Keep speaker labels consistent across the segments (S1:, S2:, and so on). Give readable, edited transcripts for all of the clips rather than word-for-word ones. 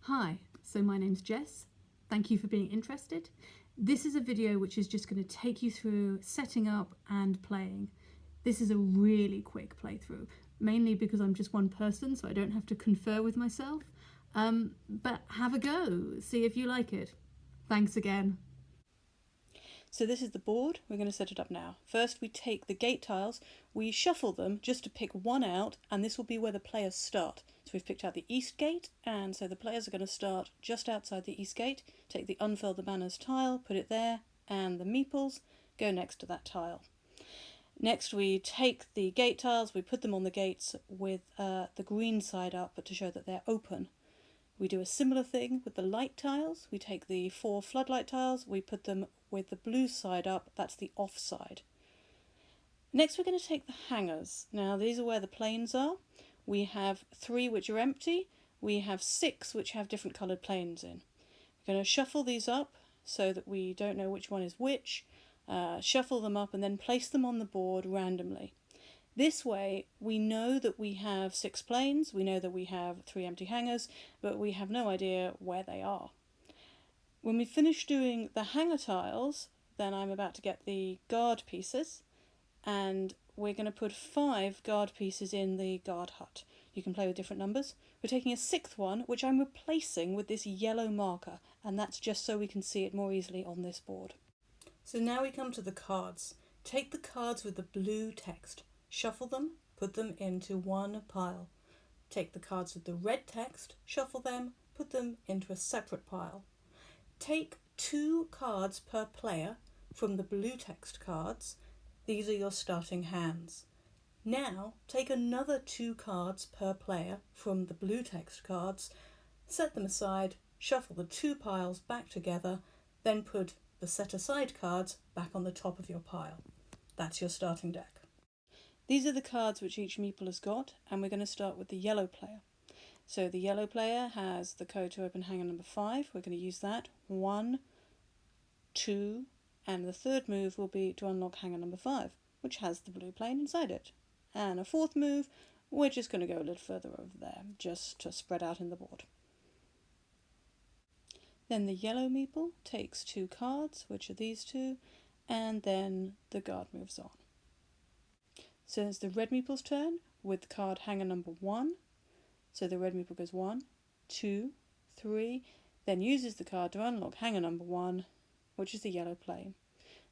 S1: Hi, so my name's Jess. Thank you for being interested. This is a video which is just going to take you through setting up and playing. This is a really quick playthrough, mainly because I'm just one person, so I don't have to confer with myself. But have a go, see if you like it. Thanks again.
S2: So this is the board. We're going to set it up now. First we take the gate tiles, we shuffle them just to pick one out, and this will be where the players start. So we've picked out the east gate, and so the players are going to start just outside the east gate, take the unfurl the banners tile, put it there, and the meeples go next to that tile. Next we take the gate tiles, we put them on the gates with the green side up to show that they're open. We do a similar thing with the light tiles. We take the 4 floodlight tiles, we put them with the blue side up, that's the off side. Next we're going to take the hangers. Now these are where the planes are. We have 3 which are empty, we have 6 which have different coloured planes in. We're going to shuffle these up so that we don't know which one is which, shuffle them up and then place them on the board randomly. This way we know that we have 6 planes, we know that we have 3 empty hangers, but we have no idea where they are. When we finish doing the hanger tiles, then I'm about to get the guard pieces, and we're going to put 5 guard pieces in the guard hut. You can play with different numbers. We're taking a 6th one, which I'm replacing with this yellow marker, and that's just so we can see it more easily on this board. So now we come to the cards. Take the cards with the blue text, shuffle them, put them into one pile. Take the cards with the red text, shuffle them, put them into a separate pile. Take 2 cards per player from the blue text cards. These are your starting hands. Now take another 2 cards per player from the blue text cards, set them aside, shuffle the 2 piles back together, then put the set aside cards back on the top of your pile. That's your starting deck. These are the cards which each meeple has got, and we're going to start with the yellow player. So the yellow player has the code to open hanger number 5. We're going to use that. 1, 2, and the third move will be to unlock hanger number 5, which has the blue plane inside it. And a 4th move, we're just going to go a little further over there, just to spread out in the board. Then the yellow meeple takes 2 cards, which are these 2, and then the guard moves on. So it's the red meeple's turn with card hanger number 1. So the red meeple goes 1, 2, 3, then uses the card to unlock hanger number 1, which is the yellow plane.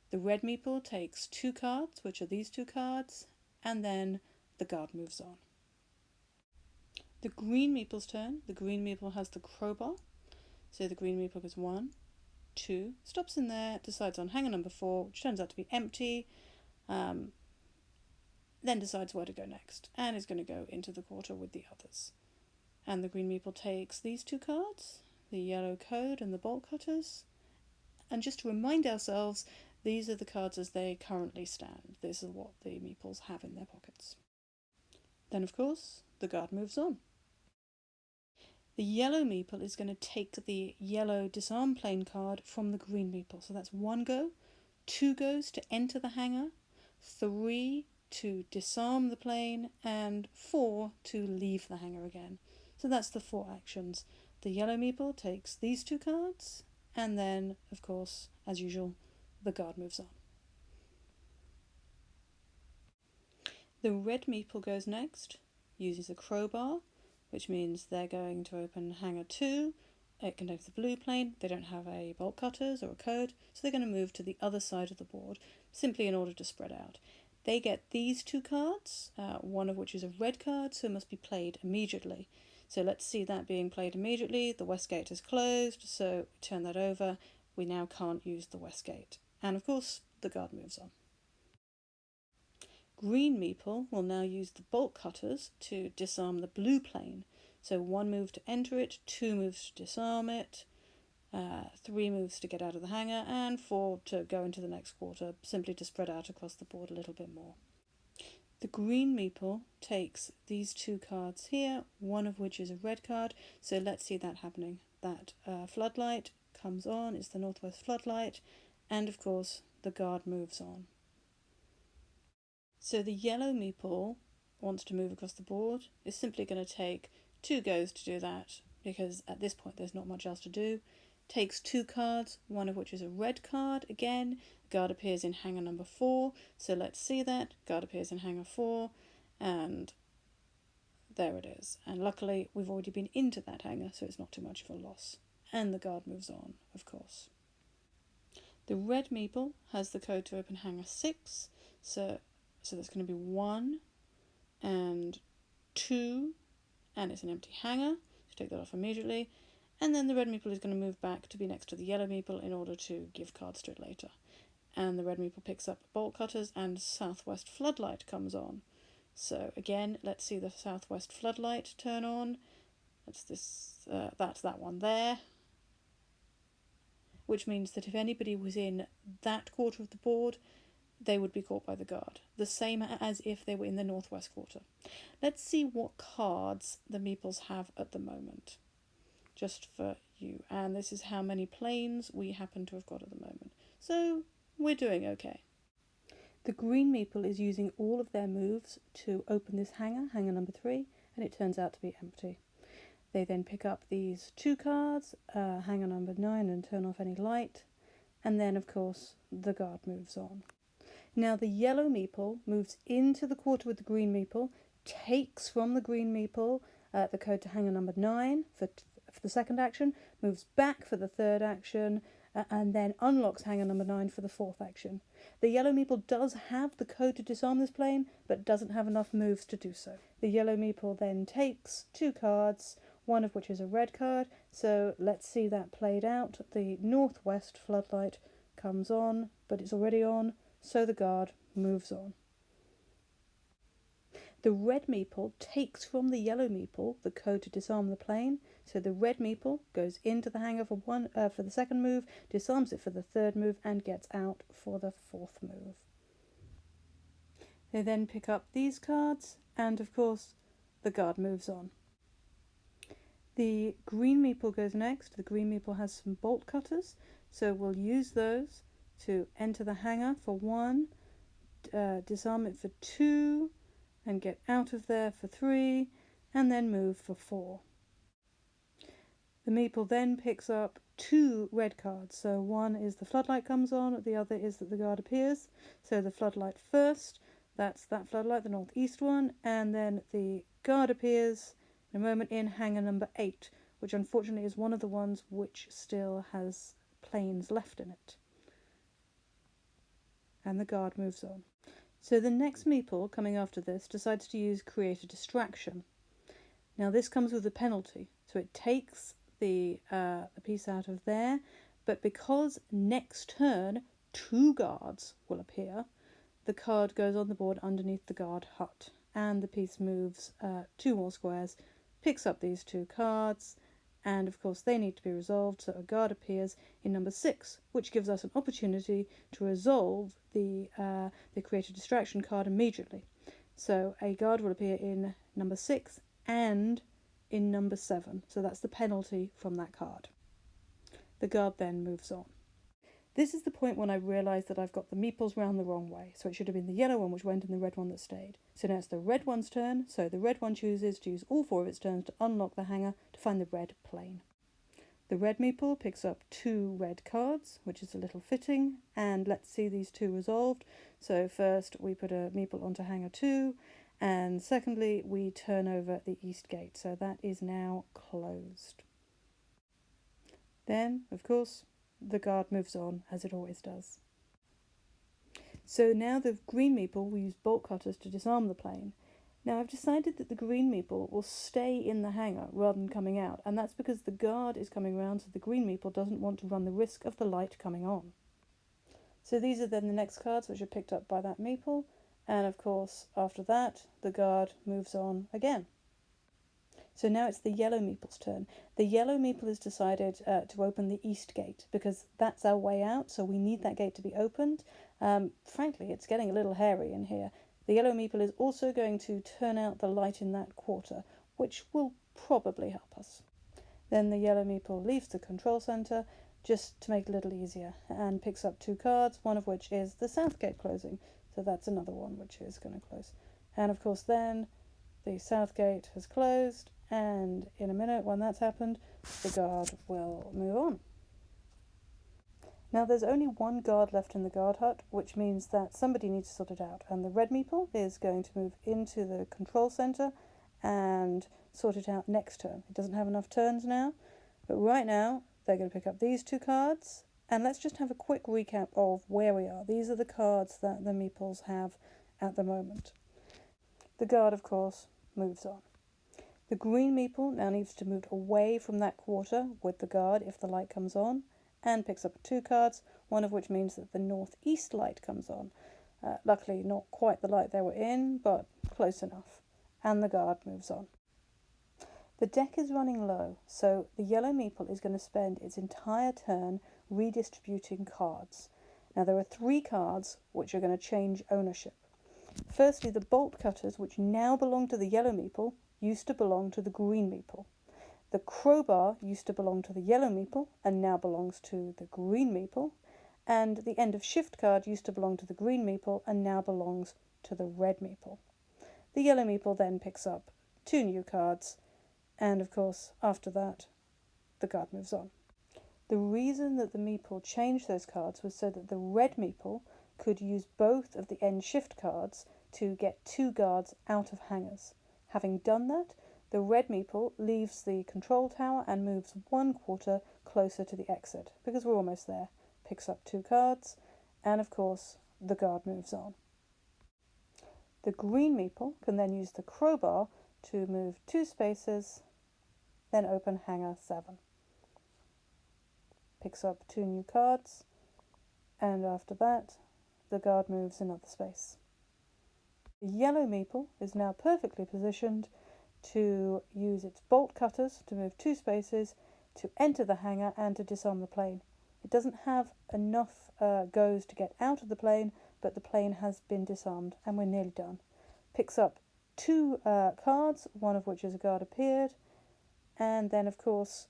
S2: The red meeple takes 2 cards, which are these 2 cards, and then the guard moves on. The green meeple's turn. The green meeple has the crowbar. So the green meeple goes 1, 2, stops in there, decides on hanger number 4, which turns out to be empty, then decides where to go next, and is going to go into the quarter with the others. And the green meeple takes these 2 cards, the yellow code and the bolt cutters. And just to remind ourselves, these are the cards as they currently stand. This is what the meeples have in their pockets. Then, of course, the guard moves on. The yellow meeple is going to take the yellow disarm plane card from the green meeple. So that's 1 go, 2 goes to enter the hanger, 3 to disarm the plane, and 4 to leave the hanger again. So that's the 4 actions. The yellow meeple takes these 2 cards, and then, of course, as usual, the guard moves on. The red meeple goes next, uses a crowbar, which means they're going to open hanger 2. It contains the blue plane. They don't have a bolt cutters or a code, so they're going to move to the other side of the board, simply in order to spread out. They get these 2 cards, one of which is a red card, so it must be played immediately. So let's see that being played immediately. The west gate is closed, so turn that over. We now can't use the west gate. And of course, the guard moves on. Green meeple will now use the bolt cutters to disarm the blue plane. So 1 move to enter it, 2 moves to disarm it, 3 moves to get out of the hanger, and 4 to go into the next quarter, simply to spread out across the board a little bit more. The green meeple takes these 2 cards here, one of which is a red card, so let's see that happening. That floodlight comes on, it's the northwest floodlight, and of course the guard moves on. So the yellow meeple wants to move across the board, is simply going to take 2 goes to do that, because at this point there's not much else to do. Takes 2 cards, one of which is a red card. Again, the guard appears in hanger number 4, so let's see that. Guard appears in hanger 4, and there it is. And luckily we've already been into that hanger, so it's not too much of a loss. And the guard moves on, of course. The red meeple has the code to open hanger 6, so that's going to be 1 and 2, and it's an empty hanger, so take that off immediately. And then the red meeple is going to move back to be next to the yellow meeple in order to give cards to it later. And the red meeple picks up bolt cutters, and southwest floodlight comes on. So again, let's see the southwest floodlight turn on. That's that one there. Which means that if anybody was in that quarter of the board, they would be caught by the guard. The same as if they were in the northwest quarter. Let's see what cards the meeples have at the moment. Just for you. And this is how many planes we happen to have got at the moment. So we're doing okay. The green meeple is using all of their moves to open this hanger, hanger number 3, and it turns out to be empty. They then pick up these 2 cards, hanger number 9, and turn off any light. And then, of course, the guard moves on. Now the yellow meeple moves into the quarter with the green meeple, takes from the green meeple the code to hanger number 9 for the second action, moves back for the third action, and then unlocks hanger number 9 for the fourth action. The yellow meeple does have the code to disarm this plane, but doesn't have enough moves to do so. The yellow meeple then takes 2 cards, one of which is a red card, so let's see that played out. The northwest floodlight comes on, but it's already on, so the guard moves on. The red meeple takes from the yellow meeple the code to disarm the plane, so the red meeple goes into the hanger for the second move, disarms it for the third move, and gets out for the fourth move. They then pick up these cards, and of course the guard moves on. The green meeple goes next. The green meeple has some bolt cutters, so we'll use those to enter the hanger for 1, disarm it for 2, and get out of there for 3, and then move for 4. The meeple then picks up 2 red cards, so one is the floodlight comes on, the other is that the guard appears. So the floodlight first, that's that floodlight, the northeast one, and then the guard appears in a moment in hanger number 8, which unfortunately is one of the ones which still has planes left in it. And the guard moves on. So the next meeple coming after this decides to use create a distraction. Now this comes with a penalty, so it takes the piece out of there, but because next turn 2 guards will appear, the card goes on the board underneath the guard hut, and the piece moves 2 more squares, picks up these 2 cards, and of course they need to be resolved, so a guard appears in number 6, which gives us an opportunity to resolve the create a distraction card immediately. So a guard will appear in number 6 and in number 7, so that's the penalty from that card. The guard then moves on. This is the point when I realise that I've got the meeples round the wrong way, so it should have been the yellow one which went and the red one that stayed. So now it's the red one's turn, so the red one chooses to use all 4 of its turns to unlock the hanger to find the red plane. The red meeple picks up 2 red cards, which is a little fitting, and let's see these 2 resolved. So first we put a meeple onto hanger 2, and secondly we turn over the east gate, so that is now closed. Then, of course, the guard moves on, as it always does. So now the green meeple will use bolt cutters to disarm the plane. Now I've decided that the green meeple will stay in the hanger rather than coming out, and that's because the guard is coming round, so the green meeple doesn't want to run the risk of the light coming on. So these are then the next cards which are picked up by that meeple, and of course after that the guard moves on again. So now it's the yellow meeple's turn. The yellow meeple has decided to open the east gate because that's our way out, so we need that gate to be opened. Frankly, it's getting a little hairy in here. The yellow meeple is also going to turn out the light in that quarter, which will probably help us. Then the yellow meeple leaves the control centre just to make it a little easier and picks up 2 cards, one of which is the south gate closing, so that's another one which is going to close. And of course then the south gate has closed, and in a minute, when that's happened, the guard will move on. Now there's only one guard left in the guard hut, which means that somebody needs to sort it out, and the red meeple is going to move into the control centre and sort it out next turn. It doesn't have enough turns now, but right now they're going to pick up these 2 cards, and let's just have a quick recap of where we are. These are the cards that the meeples have at the moment. The guard, of course, moves on. The green meeple now needs to move away from that quarter with the guard if the light comes on, and picks up 2 cards, one of which means that the northeast light comes on. Luckily not quite the light they were in, but close enough. And the guard moves on. The deck is running low, so the yellow meeple is going to spend its entire turn redistributing cards. Now there are 3 cards which are going to change ownership. Firstly, the bolt cutters, which now belong to the yellow meeple, used to belong to the green meeple. The crowbar used to belong to the yellow meeple and now belongs to the green meeple, and the end of shift card used to belong to the green meeple and now belongs to the red meeple. The yellow meeple then picks up 2 new cards, and of course after that the guard moves on. The reason that the meeple changed those cards was so that the red meeple could use both of the end shift cards to get 2 guards out of hangars. Having done that, the red meeple leaves the control tower and moves 1 quarter closer to the exit, because we're almost there. Picks up 2 cards, and of course the guard moves on. The green meeple can then use the crowbar to move 2 spaces, then open hangar 7. Picks up 2 new cards, and after that the guard moves another space. The yellow meeple is now perfectly positioned to use its bolt cutters to move 2 spaces, to enter the hangar and to disarm the plane. It doesn't have enough goes to get out of the plane, but the plane has been disarmed and we're nearly done. Picks up 2 cards, one of which is a guard appeared, and then of course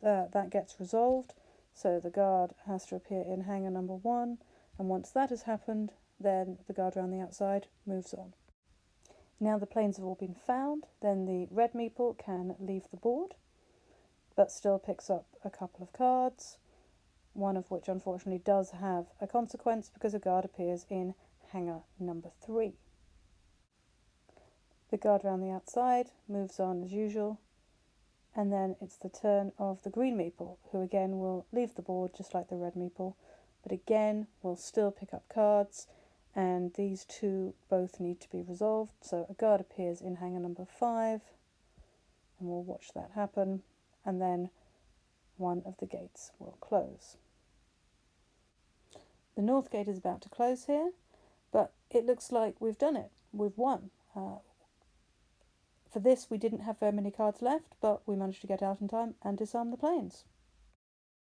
S2: that gets resolved, so the guard has to appear in hangar number 1, and once that has happened, then the guard around the outside moves on. Now the planes have all been found, then the red meeple can leave the board, but still picks up a couple of cards, one of which unfortunately does have a consequence because a guard appears in hangar number 3. The guard around the outside moves on as usual, and then it's the turn of the green meeple, who again will leave the board just like the red meeple, but again will still pick up cards, and these 2 both need to be resolved, so a guard appears in hangar number 5, and we'll watch that happen, and then one of the gates will close. The north gate is about to close here, but it looks like we've done it. We've won. For this we didn't have very many cards left, but we managed to get out in time and disarm the planes.